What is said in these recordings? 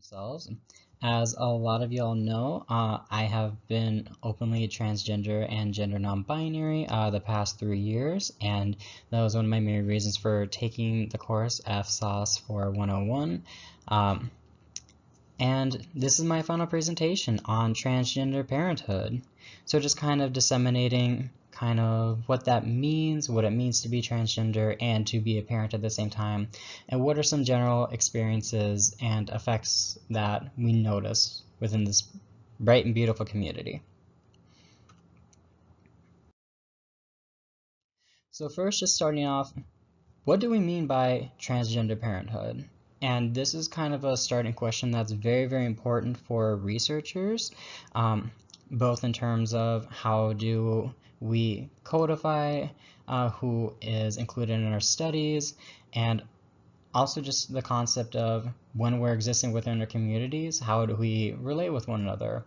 themselves. As a lot of y'all know, I have been openly transgender and gender non-binary the past 3 years, and that was one of my main reasons for taking the course FSOS for 101. And this is my final presentation on transgender parenthood. So just kind of disseminating kind of what that means, what it means to be transgender and to be a parent at the same time, and what are some general experiences and effects that we notice within this bright and beautiful community. So first, just starting off, what do we mean by transgender parenthood? And this is kind of a starting question that's very, very important for researchers, both in terms of how do we codify who is included in our studies, and also just the concept of when we're existing within our communities, how do we relate with one another?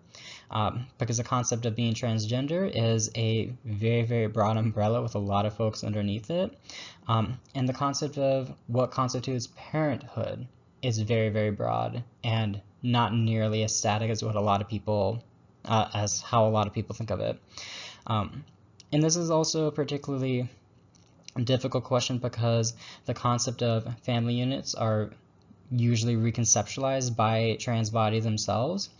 Because the concept of being transgender is a very, very broad umbrella with a lot of folks underneath it. And the concept of what constitutes parenthood is very, very broad and not nearly as static as what a lot of people, as how a lot of people think of it. And this is also particularly a difficult question because the concept of family units are usually reconceptualized by trans bodies themselves,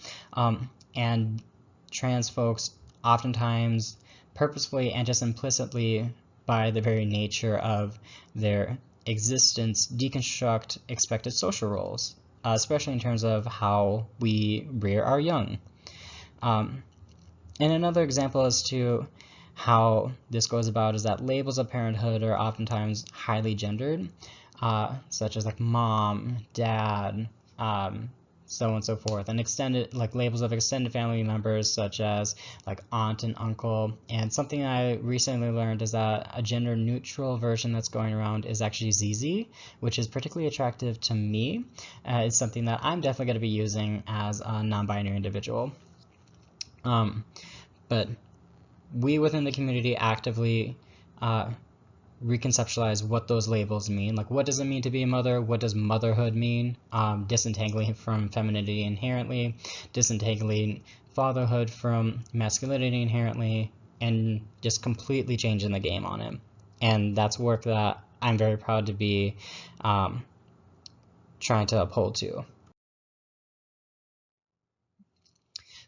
and trans folks oftentimes purposefully and just implicitly by the very nature of their existence deconstruct expected social roles, especially in terms of how we rear our young. And another example as to how this goes about is that labels of parenthood are oftentimes highly gendered, such as like mom, dad, so on and so forth, and extended like labels of extended family members such as like aunt and uncle. And something I recently learned is that a gender neutral version that's going around is actually ZZ, which is particularly attractive to me. It's something that I'm definitely going to be using as a non-binary individual. But we within the community actively reconceptualize what those labels mean. Like, what does it mean to be a mother? What does motherhood mean? Disentangling from femininity inherently, disentangling fatherhood from masculinity inherently, and just completely changing the game on it. And that's work that I'm very proud to be trying to uphold to.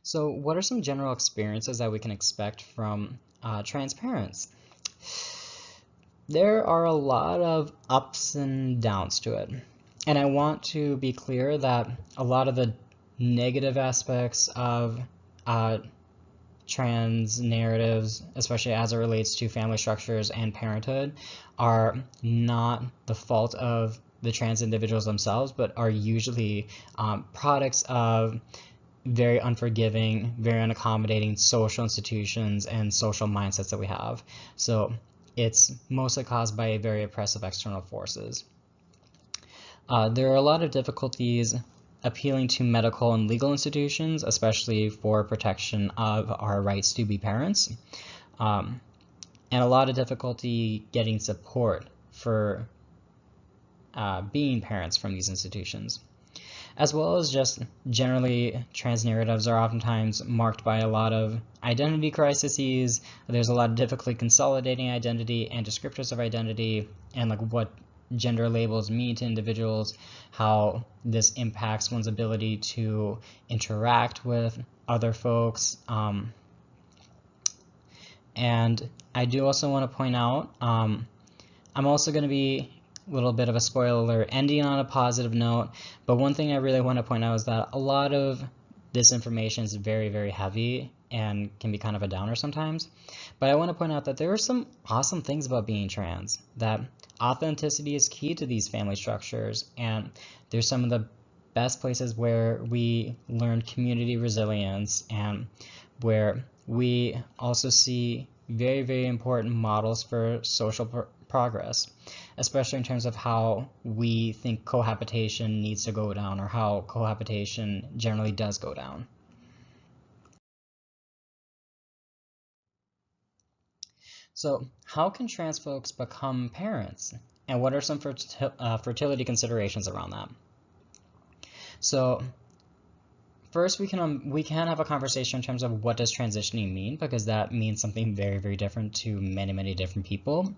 So what are some general experiences that we can expect from trans parents? There are a lot of ups and downs to it. And I want to be clear that a lot of the negative aspects of trans narratives, especially as it relates to family structures and parenthood, are not the fault of the trans individuals themselves, but are usually products of very unforgiving, very unaccommodating social institutions and social mindsets that we have. So it's mostly caused by very oppressive external forces. There are a lot of difficulties appealing to medical and legal institutions, especially for protection of our rights to be parents, and a lot of difficulty getting support for being parents from these institutions. As well as just generally, trans narratives are oftentimes marked by a lot of identity crises. There's a lot of difficulty consolidating identity and descriptors of identity, and like what gender labels mean to individuals, how this impacts one's ability to interact with other folks. And I do also want to point out, I'm also going to be little bit of a spoiler alert, ending on a positive note, but one thing I really want to point out is that a lot of this information is very, very heavy and can be kind of a downer sometimes. But I want to point out that there are some awesome things about being trans, that authenticity is key to these family structures, and there's some of the best places where we learn community resilience and where we also see very, very important models for social progress, especially in terms of how we think cohabitation needs to go down or how cohabitation generally does go down. So how can trans folks become parents? And what are some fertility considerations around that? So first we can have a conversation in terms of what does transitioning mean, because that means something very, very different to many, many different people.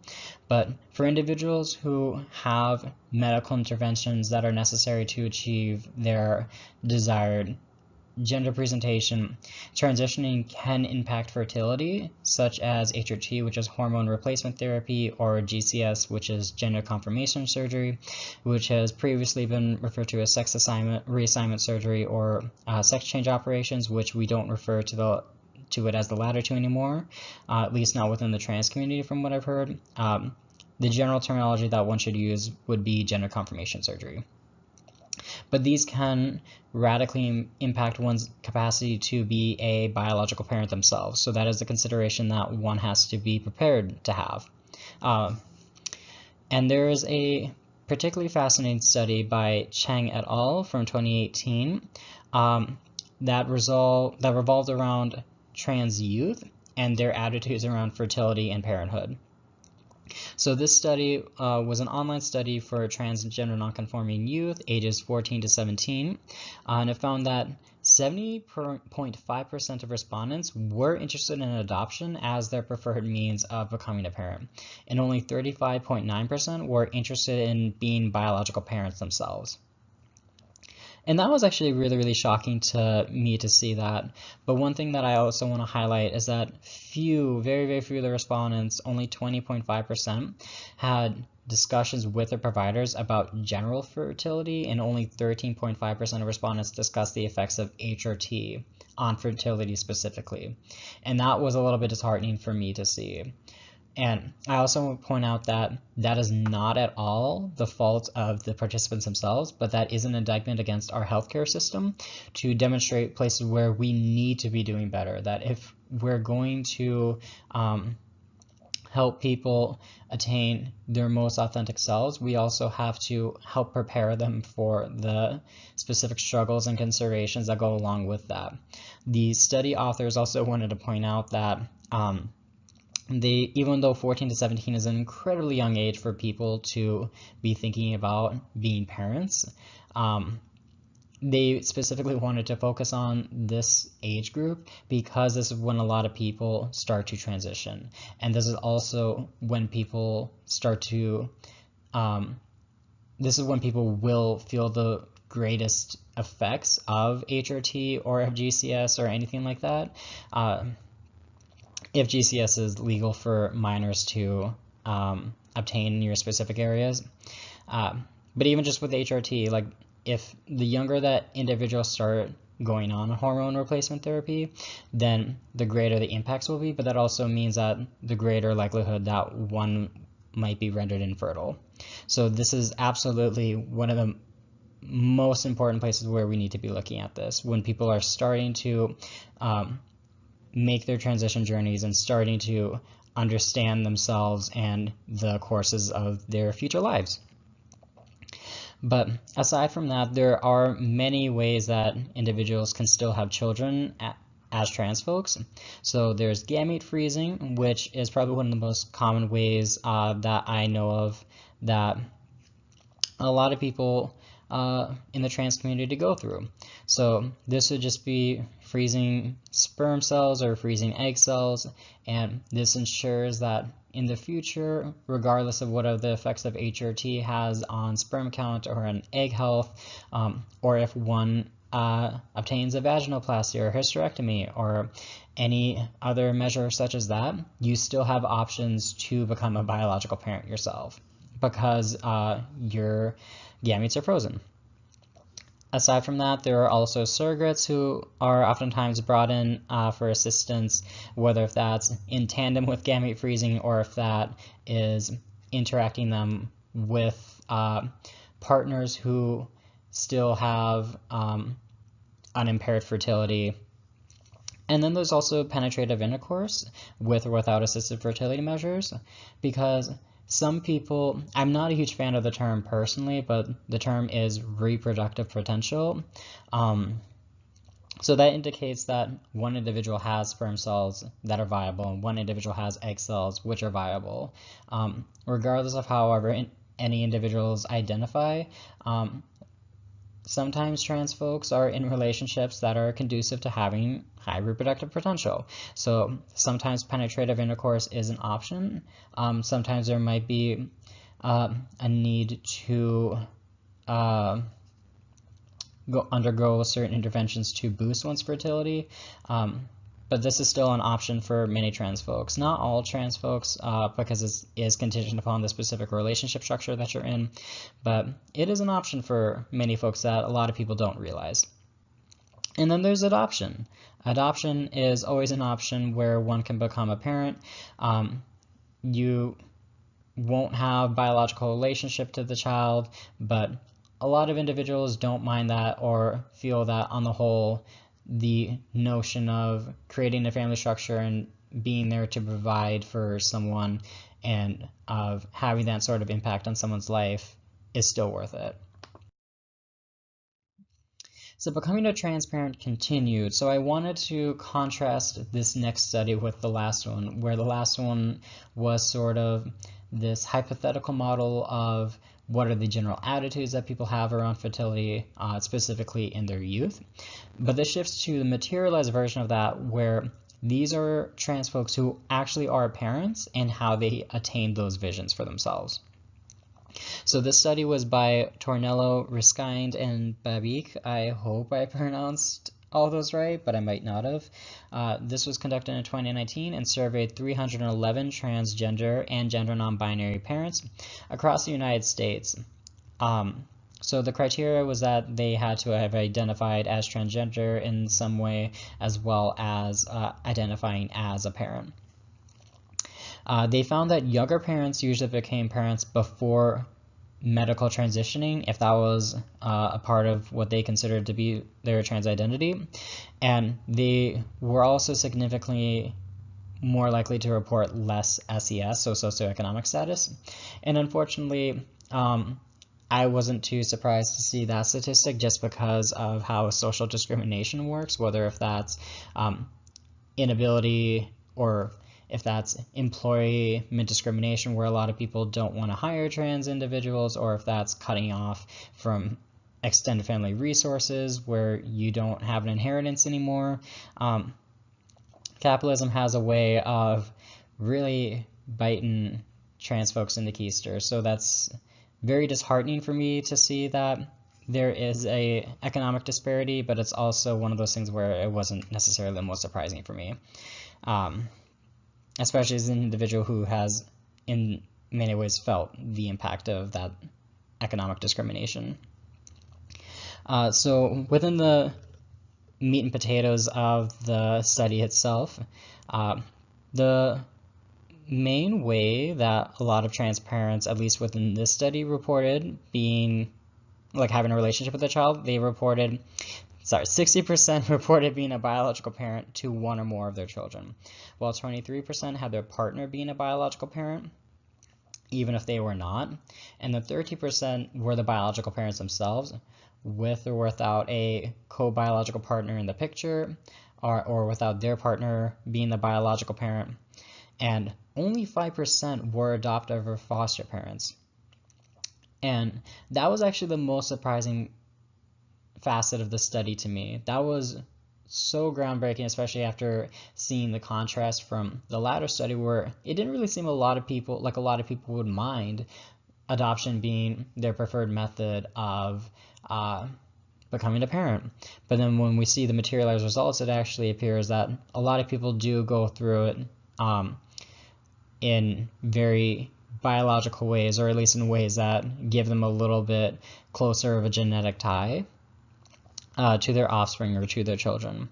But for individuals who have medical interventions that are necessary to achieve their desired gender presentation, transitioning can impact fertility, such as HRT, which is hormone replacement therapy, or GCS, which is gender confirmation surgery, which has previously been referred to as sex reassignment surgery, or sex change operations, which we don't refer to it as the latter two anymore, at least not within the trans community from what I've heard. The general terminology that one should use would be gender confirmation surgery. But these can radically impact one's capacity to be a biological parent themselves. So that is a consideration that one has to be prepared to have. And there is a particularly fascinating study by Chang et al. From 2018 that revolved around trans youth and their attitudes around fertility and parenthood. So this study was an online study for transgender nonconforming youth ages 14 to 17, and it found that 70.5% of respondents were interested in adoption as their preferred means of becoming a parent, and only 35.9% were interested in being biological parents themselves. And that was actually really, really shocking to me to see that. But one thing that I also want to highlight is that very, very few of the respondents, only 20.5%, had discussions with their providers about general fertility, and only 13.5% of respondents discussed the effects of HRT on fertility specifically. And that was a little bit disheartening for me to see. And I also want to point out that that is not at all the fault of the participants themselves, but that is an indictment against our healthcare system to demonstrate places where we need to be doing better. That if we're going to help people attain their most authentic selves, we also have to help prepare them for the specific struggles and considerations that go along with that. The study authors also wanted to point out that even though 14 to 17 is an incredibly young age for people to be thinking about being parents, they specifically wanted to focus on this age group because this is when a lot of people start to transition. And this is also when people this is when people will feel the greatest effects of HRT or FGCS or anything like that. If GCS is legal for minors to obtain in your specific areas. But even just with HRT, like if the younger that individuals start going on hormone replacement therapy, then the greater the impacts will be, but that also means that the greater likelihood that one might be rendered infertile. So this is absolutely one of the most important places where we need to be looking at this, when people are starting to make their transition journeys and starting to understand themselves and the courses of their future lives. But aside from that, there are many ways that individuals can still have children as trans folks. So there's gamete freezing, which is probably one of the most common ways that I know of that a lot of people in the trans community to go through. So this would just be freezing sperm cells or freezing egg cells, and this ensures that in the future, regardless of what are the effects of HRT has on sperm count or on egg health, or if one obtains a vaginoplasty or hysterectomy or any other measure such as that, you still have options to become a biological parent yourself because your gametes are frozen. Aside from that, there are also surrogates who are oftentimes brought in for assistance, whether if that's in tandem with gamete freezing or if that is interacting them with partners who still have unimpaired fertility. And then there's also penetrative intercourse with or without assisted fertility measures, because some people, I'm not a huge fan of the term personally, but the term is reproductive potential. So that indicates that one individual has sperm cells that are viable and one individual has egg cells which are viable. Regardless of however any individuals identify, sometimes trans folks are in relationships that are conducive to having high reproductive potential. So sometimes penetrative intercourse is an option. Sometimes there might be a need to undergo certain interventions to boost one's fertility. But this is still an option for many trans folks. Not all trans folks, because it is contingent upon the specific relationship structure that you're in, but it is an option for many folks that a lot of people don't realize. And then there's adoption. Adoption is always an option where one can become a parent. You won't have biological relationship to the child, but a lot of individuals don't mind that or feel that on the whole, the notion of creating a family structure and being there to provide for someone and of having that sort of impact on someone's life is still worth it. So becoming a trans parent continued. So I wanted to contrast this next study with the last one, where the last one was sort of this hypothetical model of what are the general attitudes that people have around fertility, specifically in their youth. But this shifts to the materialized version of that, where these are trans folks who actually are parents and how they attain those visions for themselves. So this study was by Tornello, Riskind, and Babik. I hope I pronounced all those right, but I might not have. This was conducted in 2019 and surveyed 311 transgender and gender non-binary parents across the United States. So the criteria was that they had to have identified as transgender in some way, as well as identifying as a parent. They found that younger parents usually became parents before medical transitioning, if that was a part of what they considered to be their trans identity. And they were also significantly more likely to report less SES, so socioeconomic status. And unfortunately, I wasn't too surprised to see that statistic just because of how social discrimination works, whether if that's inability or if that's employment discrimination, where a lot of people don't want to hire trans individuals, or if that's cutting off from extended family resources where you don't have an inheritance anymore. Capitalism has a way of really biting trans folks in the keister, so that's very disheartening for me to see that there is a economic disparity, but it's also one of those things where it wasn't necessarily the most surprising for me. Especially as an individual who has in many ways felt the impact of that economic discrimination. So within the meat and potatoes of the study itself, the main way that a lot of trans parents, at least within this study, reported being like having a relationship with a child, they reported 60% reported being a biological parent to one or more of their children, while 23% had their partner being a biological parent, even if they were not, and the 30% were the biological parents themselves, with or without a co-biological partner in the picture, or without their partner being the biological parent, and only 5% were adoptive or foster parents. And that was actually the most surprising facet of the study to me. That was so groundbreaking, especially after seeing the contrast from the latter study, where it didn't really seem a lot of people would mind adoption being their preferred method of becoming a parent. But then when we see the materialized results, it actually appears that a lot of people do go through it in very biological ways, or at least in ways that give them a little bit closer of a genetic tie to their offspring or to their children.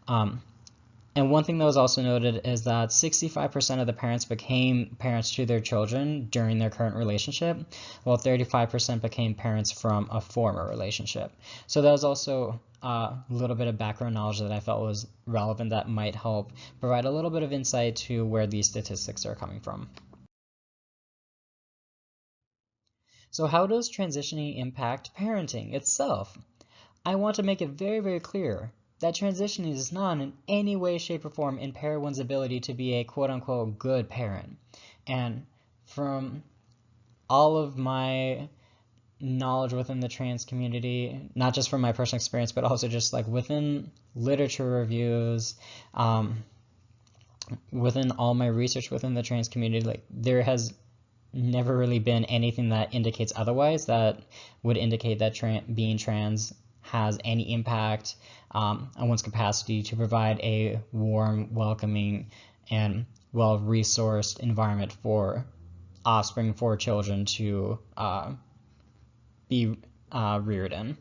And one thing that was also noted is that 65% of the parents became parents to their children during their current relationship, while 35% became parents from a former relationship. So that was also a little bit of background knowledge that I felt was relevant that might help provide a little bit of insight to where these statistics are coming from. So how does transitioning impact parenting itself? I want to make it very, very clear that transitioning does not in any way, shape, or form impair one's ability to be a quote-unquote good parent. And from all of my knowledge within the trans community, not just from my personal experience, but also just like within literature reviews, within all my research within the trans community, like there has never really been anything that indicates otherwise, that would indicate that being trans has any impact on one's capacity to provide a warm, welcoming, and well-resourced environment for offspring, for children to be reared in.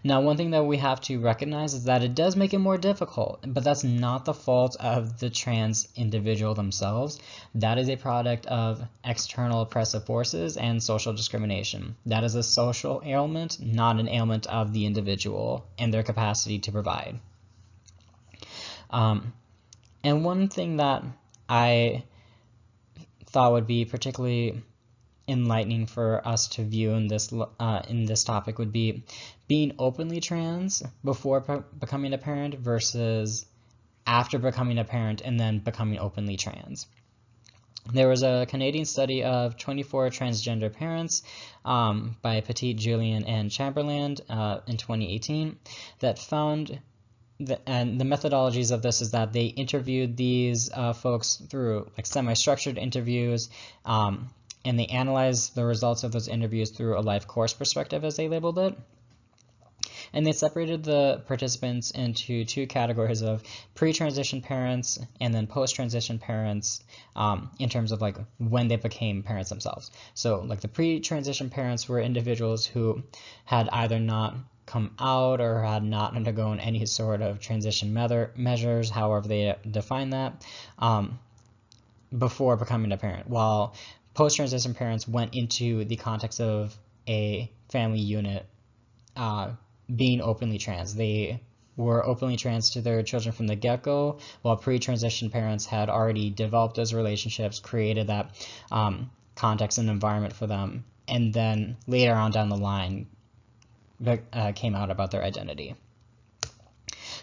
Now, one thing that we have to recognize is that it does make it more difficult, but that's not the fault of the trans individual themselves. That is a product of external oppressive forces and social discrimination. That is a social ailment, not an ailment of the individual and their capacity to provide. And one thing that I thought would be particularly enlightening for us to view in this topic would be being openly trans before becoming a parent versus after becoming a parent and then becoming openly trans. There was a Canadian study of 24 transgender parents by Petit, Julian, and Chamberlain in 2018 that found and the methodologies of this is that they interviewed these folks through like semi-structured interviews, and they analyzed the results of those interviews through a life course perspective, as they labeled it. And they separated the participants into two categories of pre-transition parents and then post-transition parents in terms of like when they became parents themselves. So like the pre-transition parents were individuals who had either not come out or had not undergone any sort of transition measures, however they define that, before becoming a parent, while post-transition parents went into the context of a family unit being openly trans. They were openly trans to their children from the get-go, while pre-transition parents had already developed those relationships, created that context and environment for them, and then later on down the line came out about their identity.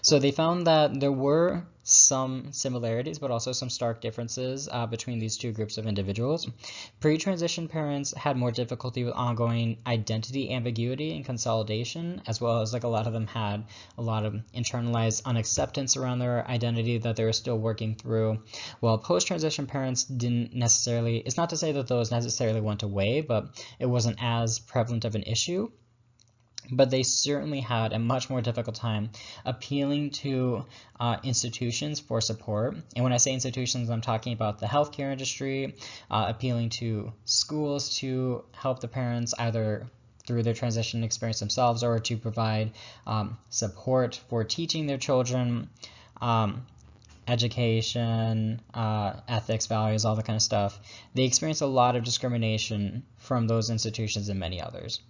So they found that there were some similarities, but also some stark differences between these two groups of individuals. Pre-transition parents had more difficulty with ongoing identity ambiguity and consolidation, as well as like a lot of them had a lot of internalized unacceptance around their identity that they were still working through. While post-transition parents didn't necessarily, it's not to say that those necessarily went away, but it wasn't as prevalent of an issue. But they certainly had a much more difficult time appealing to institutions for support. And when I say institutions, I'm talking about the healthcare industry, appealing to schools to help the parents either through their transition experience themselves or to provide support for teaching their children, education, ethics, values, all that kind of stuff. They experience a lot of discrimination from those institutions and many others.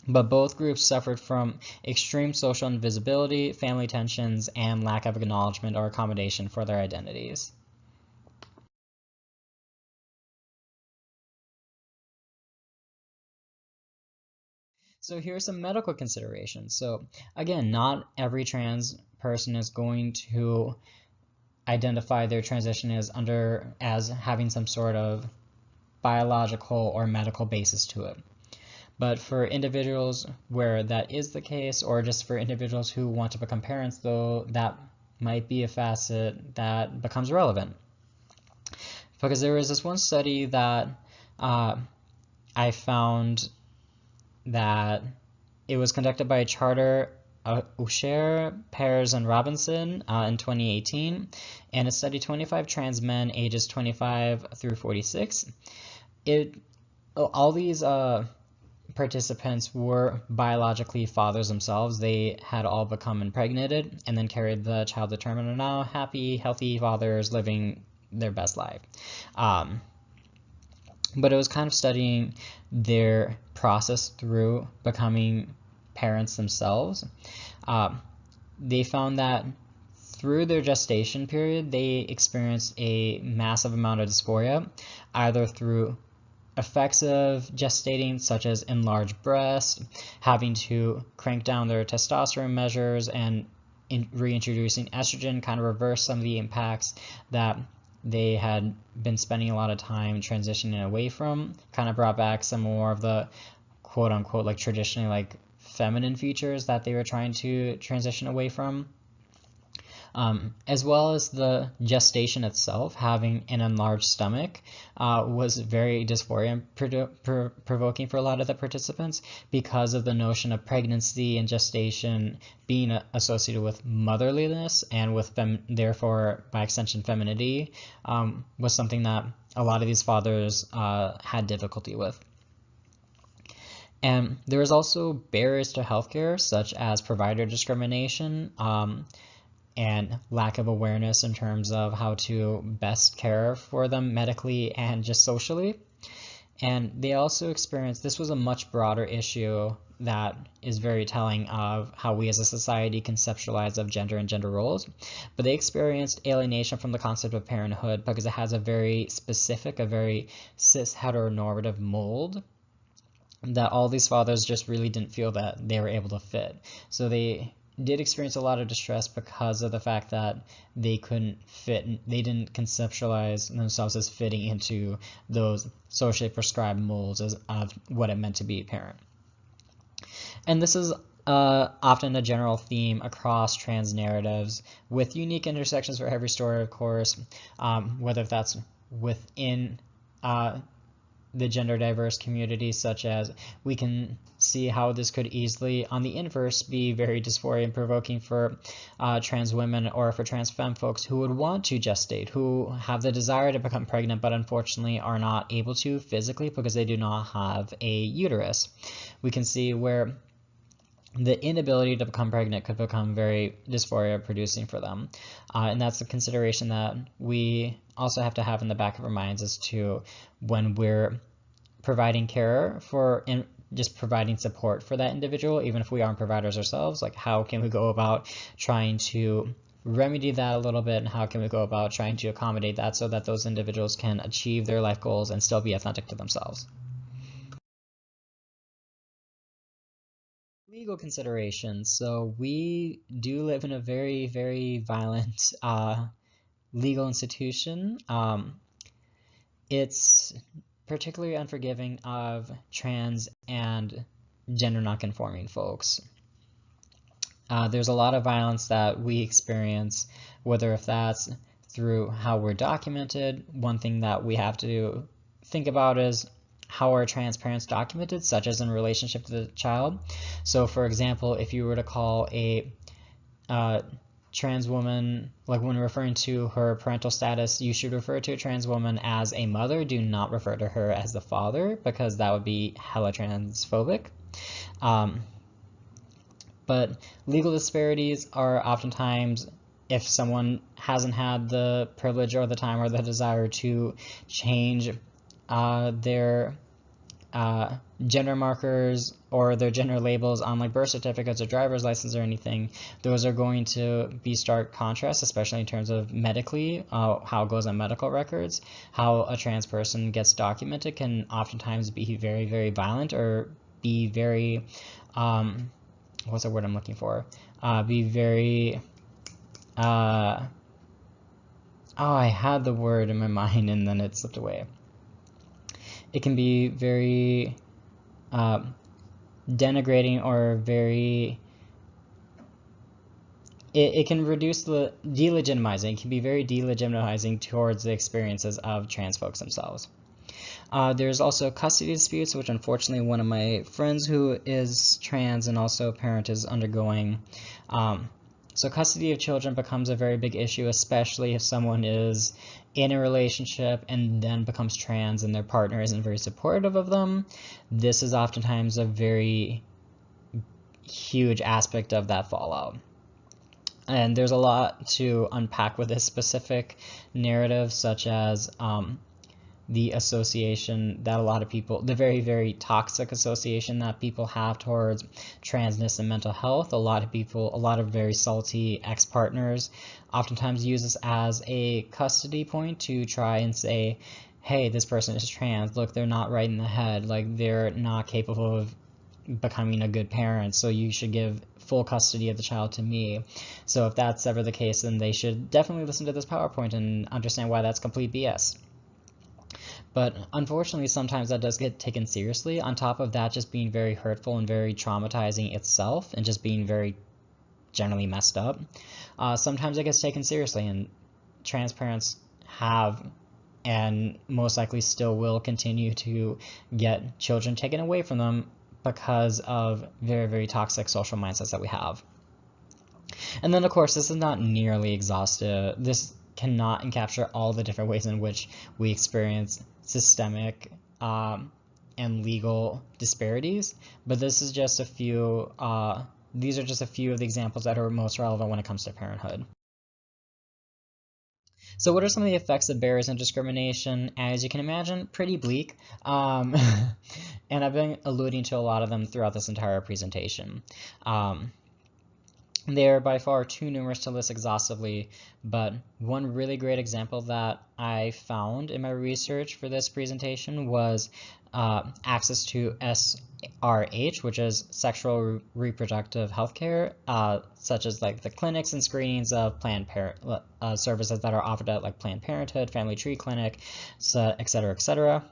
But both groups suffered from extreme social invisibility, family tensions, and lack of acknowledgement or accommodation for their identities. So here are some medical considerations. So again, not every trans person is going to identify their transition as having some sort of biological or medical basis to it. But for individuals where that is the case, or just for individuals who want to become parents, though, that might be a facet that becomes relevant. Because there was this one study that I found that it was conducted by Charter, Usher, Pears, and Robinson in 2018, and it studied 25 trans men ages 25 through 46. All these participants were biologically fathers themselves. They had all become impregnated and then carried the child to term and are now happy, healthy fathers living their best life. But it was kind of studying their process through becoming parents themselves. They found that through their gestation period, they experienced a massive amount of dysphoria, either through effects of gestating, such as enlarged breasts, having to crank down their testosterone measures, and reintroducing estrogen kind of reverse some of the impacts that they had been spending a lot of time transitioning away from, kind of brought back some more of the quote unquote like traditionally like feminine features that they were trying to transition away from. As well as the gestation itself, having an enlarged stomach was very dysphoria provoking for a lot of the participants because of the notion of pregnancy and gestation being associated with motherliness and with therefore by extension femininity, was something that a lot of these fathers had difficulty with. And there is also barriers to healthcare, such as provider discrimination, and lack of awareness in terms of how to best care for them medically and just socially. And they also experienced, this was a much broader issue that is very telling of how we as a society conceptualize of gender and gender roles, but they experienced alienation from the concept of parenthood because it has a very specific, a very cis heteronormative mold that all these fathers just really didn't feel that they were able to fit. So they did experience a lot of distress because of the fact that they couldn't fit, they didn't conceptualize themselves as fitting into those socially prescribed molds of what it meant to be a parent. And this is often a general theme across trans narratives, with unique intersections for every story, of course, whether that's within the gender diverse community, such as we can see how this could easily, on the inverse, be very dysphoria provoking for trans women or for trans femme folks who would want to gestate, who have the desire to become pregnant, but unfortunately are not able to physically because they do not have a uterus. We can see where the inability to become pregnant could become very dysphoria producing for them. And that's a consideration that we also have to have in the back of our minds as to when we're providing care for and just providing support for that individual, even if we aren't providers ourselves, like how can we go about trying to remedy that a little bit, and how can we go about trying to accommodate that so that those individuals can achieve their life goals and still be authentic to themselves. Legal considerations. So we do live in a very, very violent legal institution. It's particularly unforgiving of trans and gender non-conforming folks. There's a lot of violence that we experience, whether if that's through how we're documented. One thing that we have to think about is how are trans parents documented, such as in relationship to the child. So for example, if you were to call a trans woman, like when referring to her parental status, you should refer to a trans woman as a mother. Do not refer to her as the father, because that would be hella transphobic. But legal disparities are oftentimes, if someone hasn't had the privilege or the time or the desire to change their gender markers or their gender labels on like birth certificates or driver's license or anything, those are going to be stark contrast, especially in terms of medically, how it goes on medical records. How a trans person gets documented can oftentimes be very, very violent, or be very, what's the word I'm looking for? Be very, oh, I had the word in my mind and then it slipped away. It can be very denigrating, or very, it can reduce the delegitimizing. It can be very delegitimizing towards the experiences of trans folks themselves. There's also custody disputes, which unfortunately one of my friends who is trans and also a parent is undergoing. So custody of children becomes a very big issue, especially if someone is in a relationship and then becomes trans and their partner isn't very supportive of them. This is oftentimes a very huge aspect of that fallout. And there's a lot to unpack with this specific narrative, such as the association that a lot of people, the very, very toxic association that people have towards transness and mental health. A lot of people, a lot of very salty ex-partners oftentimes use this as a custody point to try and say, hey, this person is trans, look, they're not right in the head, like they're not capable of becoming a good parent, so you should give full custody of the child to me. So if that's ever the case, then they should definitely listen to this PowerPoint and understand why that's complete BS. But unfortunately, sometimes that does get taken seriously, on top of that just being very hurtful and very traumatizing itself, and just being very generally messed up. Sometimes it gets taken seriously, and trans parents have and most likely still will continue to get children taken away from them because of very, very toxic social mindsets that we have. And then, of course, this is not nearly exhaustive. This cannot encapture all the different ways in which we experience systemic and legal disparities, but this is just a few. These are just a few of the examples that are most relevant when it comes to parenthood. So what are some of the effects of barriers and discrimination? As you can imagine, pretty bleak. And I've been alluding to a lot of them throughout this entire presentation. They are by far too numerous to list exhaustively, but one really great example that I found in my research for this presentation was access to SRH, which is sexual reproductive healthcare, such as like the clinics and screenings of Planned Parenthood services that are offered at like Planned Parenthood, Family Tree Clinic, et cetera, et cetera.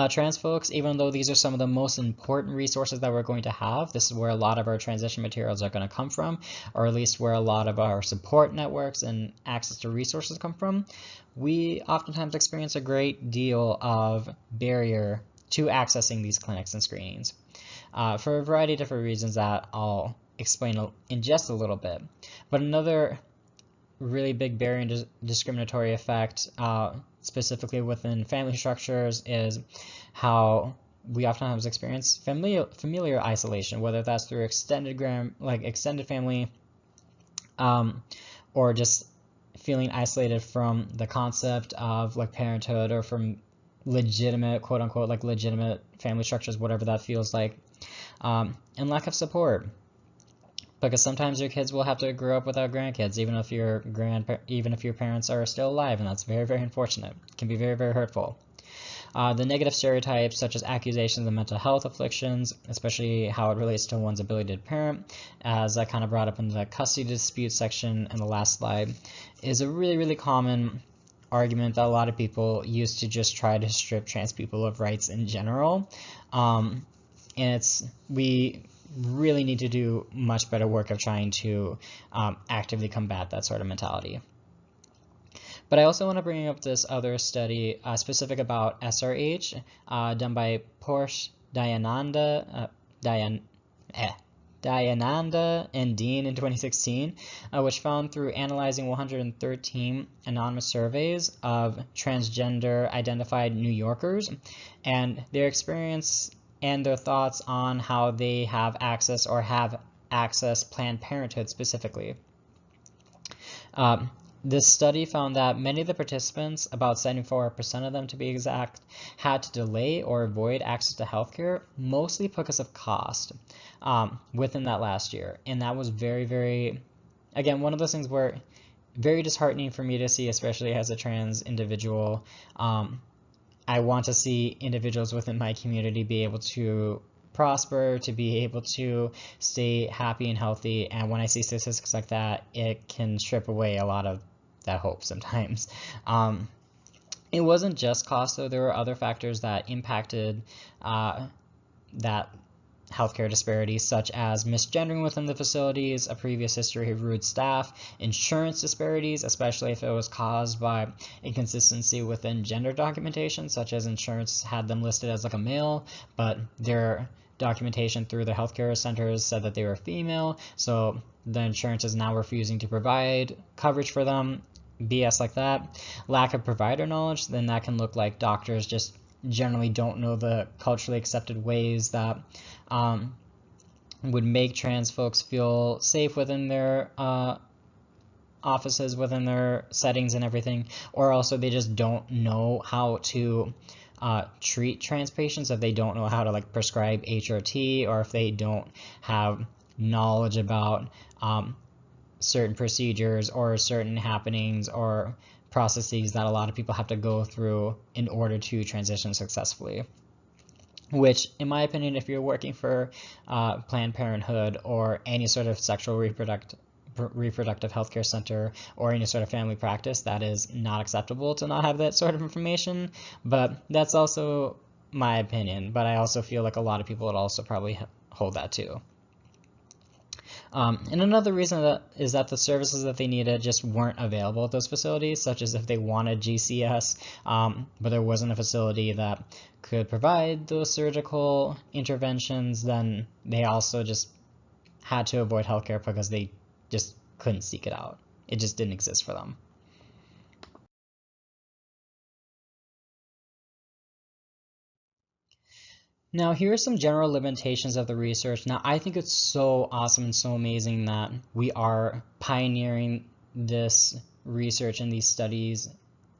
Trans folks, even though these are some of the most important resources that we're going to have, this is where a lot of our transition materials are going to come from, or at least where a lot of our support networks and access to resources come from, we oftentimes experience a great deal of barrier to accessing these clinics and screenings for a variety of different reasons that I'll explain in just a little bit. But another really big barrier and discriminatory effect, specifically within family structures, is how we oftentimes experience familiar isolation, whether that's through extended family, or just feeling isolated from the concept of like parenthood, or from legitimate, quote unquote, like legitimate family structures, whatever that feels like, and lack of support. Because sometimes your kids will have to grow up without grandkids, even if your parents are still alive, and that's very, very unfortunate. It can be very, very hurtful. The negative stereotypes, such as accusations of mental health afflictions, especially how it relates to one's ability to parent, as I kind of brought up in the custody dispute section in the last slide, is a really, really common argument that a lot of people use to just try to strip trans people of rights in general. And we really need to do much better work of trying to actively combat that sort of mentality. But I also want to bring up this other study specific about SRH done by Porsche, Dayananda and Dean in 2016, which found through analyzing 113 anonymous surveys of transgender identified New Yorkers and their experience and their thoughts on how they have access or have accessed Planned Parenthood specifically. This study found that many of the participants, about 74% of them to be exact, had to delay or avoid access to healthcare, mostly because of cost, within that last year. And that was very, very, again, one of those things where very disheartening for me to see, especially as a trans individual. I want to see individuals within my community be able to prosper, to be able to stay happy and healthy, and when I see statistics like that, it can strip away a lot of that hope sometimes. It wasn't just cost, though. There were other factors that impacted that healthcare disparities, such as misgendering within the facilities, a previous history of rude staff, insurance disparities, especially if it was caused by inconsistency within gender documentation, such as insurance had them listed as like a male, but their documentation through the healthcare centers said that they were female, so the insurance is now refusing to provide coverage for them. BS like that. Lack of provider knowledge, then that can look like doctors just generally don't know the culturally accepted ways that would make trans folks feel safe within their offices, within their settings and everything, or also they just don't know how to treat trans patients, if they don't know how to like prescribe HRT, or if they don't have knowledge about certain procedures or certain happenings or processes that a lot of people have to go through in order to transition successfully. which, in my opinion, if you're working for Planned Parenthood or any sort of sexual reproductive healthcare center or any sort of family practice, that is not acceptable to not have that sort of information. But that's also my opinion, but I also feel like a lot of people would also probably hold that too. And another reason is that the services that they needed just weren't available at those facilities, such as if they wanted GCS, but there wasn't a facility that could provide those surgical interventions, then they also just had to avoid healthcare because they just couldn't seek it out. It just didn't exist for them. Now, here are some general limitations of the research. Now, I think it's so awesome and so amazing that we are pioneering this research and these studies,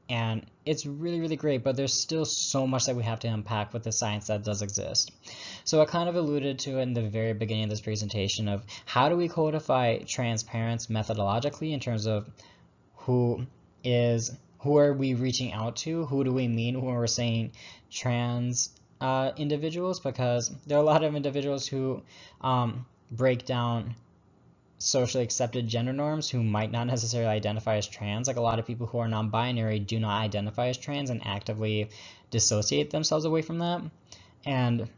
and it's really, really great, but there's still so much that we have to unpack with the science that does exist. So I kind of alluded to it in the very beginning of this presentation of how do we codify trans parents methodologically in terms of who are we reaching out to? Who do we mean when we're saying trans individuals? Because there are a lot of individuals who break down socially accepted gender norms who might not necessarily identify as trans. Like a lot of people who are non-binary do not identify as trans and actively dissociate themselves away from that. And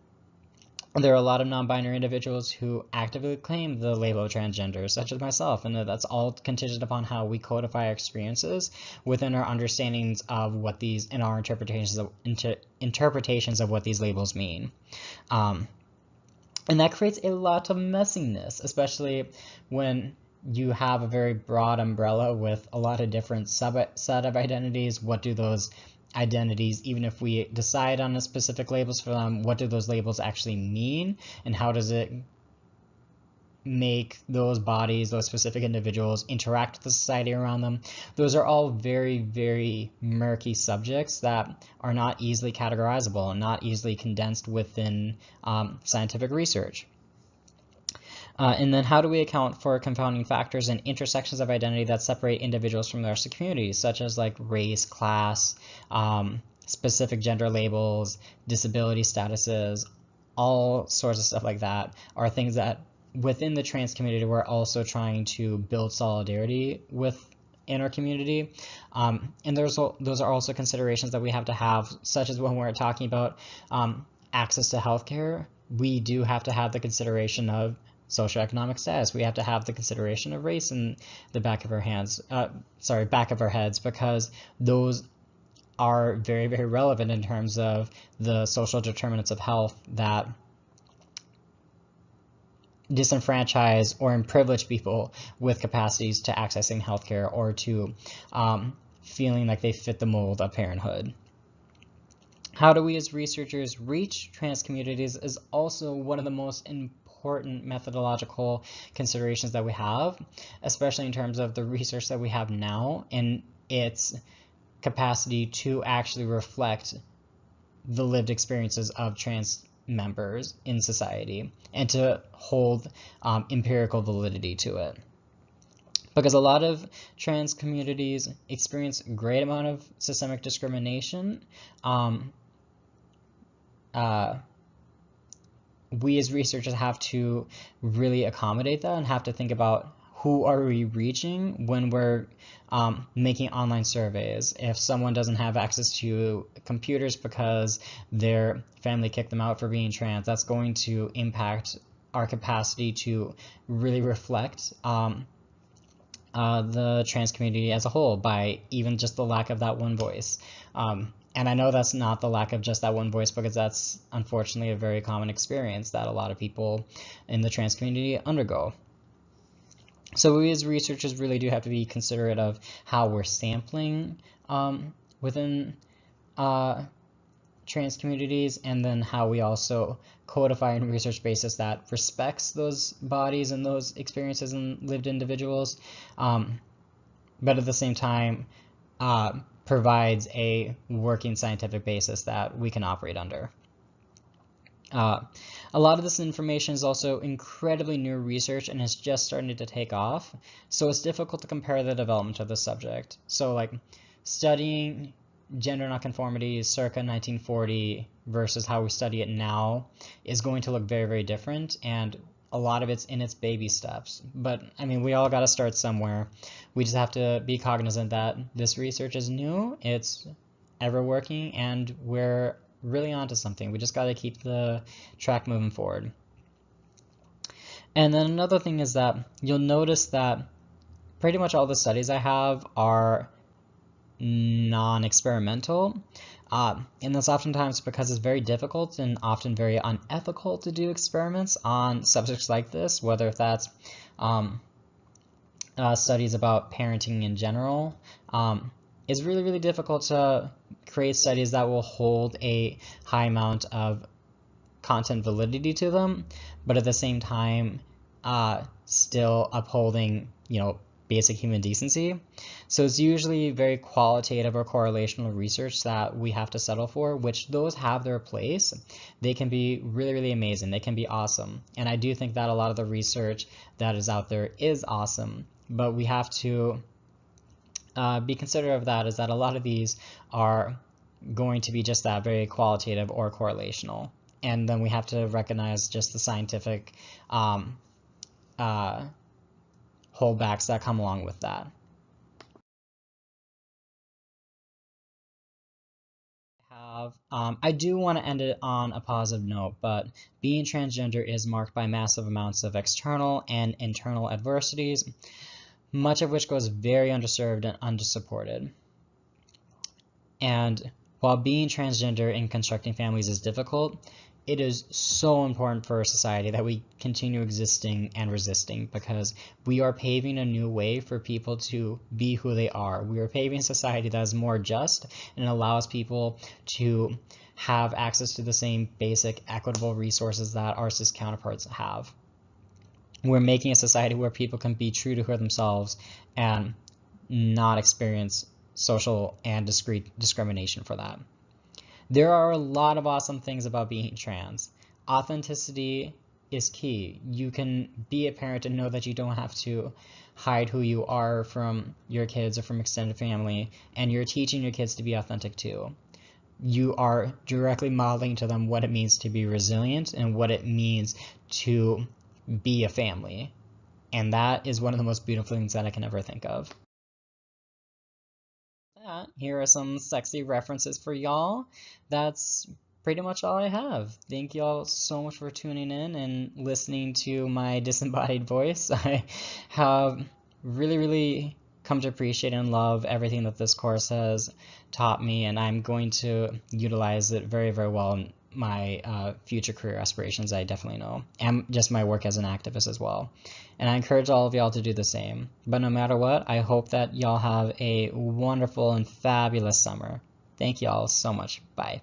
there are a lot of non-binary individuals who actively claim the label of transgender, such as myself, and that's all contingent upon how we codify our experiences within our understandings of what these, and our interpretations of what these labels mean. And that creates a lot of messiness, especially when you have a very broad umbrella with a lot of different set of identities. What do those identities, even if we decide on a specific labels for them, what do those labels actually mean, and how does it make those bodies, those specific individuals, interact with the society around them? Those are all very, very murky subjects that are not easily categorizable and not easily condensed within scientific research. And then how do we account for confounding factors and intersections of identity that separate individuals from their communities, such as like race, class, specific gender labels, disability statuses, all sorts of stuff like that are things that within the trans community we're also trying to build solidarity with in our community. And those are also considerations that we have to have, such as when we're talking about access to healthcare, we do have to have the consideration of socioeconomic status. We have to have the consideration of race in the back of our heads, because those are very, very relevant in terms of the social determinants of health that disenfranchise or imprivile people with capacities to accessing healthcare or to feeling like they fit the mold of parenthood. How do we as researchers reach trans communities is also one of the most important methodological considerations that we have, especially in terms of the research that we have now and its capacity to actually reflect the lived experiences of trans members in society and to hold empirical validity to it. Because a lot of trans communities experience a great amount of systemic discrimination, we as researchers have to really accommodate that and have to think about who are we reaching when we're making online surveys. If someone doesn't have access to computers because their family kicked them out for being trans, that's going to impact our capacity to really reflect the trans community as a whole by even just the lack of that one voice. And I know that's not the lack of just that one voice, because that's unfortunately a very common experience that a lot of people in the trans community undergo. So we as researchers really do have to be considerate of how we're sampling within trans communities, and then how we also codify in research basis that respects those bodies and those experiences and lived individuals, but at the same time provides a working scientific basis that we can operate under. A lot of this information is also incredibly new research and has just started to take off, so it's difficult to compare the development of the subject. So like studying gender nonconformity circa 1940 versus how we study it now is going to look very, very different, and a lot of it's in its baby steps. But I mean, we all got to start somewhere. We just have to be cognizant that this research is new, it's ever working, and we're really onto something. We just got to keep the track moving forward. And then another thing is that you'll notice that pretty much all the studies I have are non-experimental, and that's oftentimes because it's very difficult and often very unethical to do experiments on subjects like this, whether if that's studies about parenting in general. It's really, really difficult to create studies that will hold a high amount of content validity to them, but at the same time still upholding, basic human decency. So it's usually very qualitative or correlational research that we have to settle for, which those have their place. They can be really, really amazing. They can be awesome. And I do think that a lot of the research that is out there is awesome, but we have to be considerate of that, is that a lot of these are going to be just that, very qualitative or correlational. And then we have to recognize just the scientific holdbacks that come along with that. I do want to end it on a positive note, but being transgender is marked by massive amounts of external and internal adversities, much of which goes very underserved and undersupported. And while being transgender in constructing families is difficult, it is so important for our society that we continue existing and resisting, because we are paving a new way for people to be who they are. We are paving a society that is more just and allows people to have access to the same basic equitable resources that our cis counterparts have. We're making a society where people can be true to themselves and not experience social and discrete discrimination for that. There are a lot of awesome things about being trans. Authenticity is key. You can be a parent and know that you don't have to hide who you are from your kids or from extended family, and you're teaching your kids to be authentic too. You are directly modeling to them what it means to be resilient and what it means to be a family. And that is one of the most beautiful things that I can ever think of. Here are some sexy references for y'all. That's pretty much all I have. Thank y'all so much for tuning in and listening to my disembodied voice. I have really, really come to appreciate and love everything that this course has taught me, and I'm going to utilize it very, very well in my future career aspirations, I definitely know, and just my work as an activist as well. And I encourage all of y'all to do the same. But no matter what, I hope that y'all have a wonderful and fabulous summer. Thank y'all so much. Bye.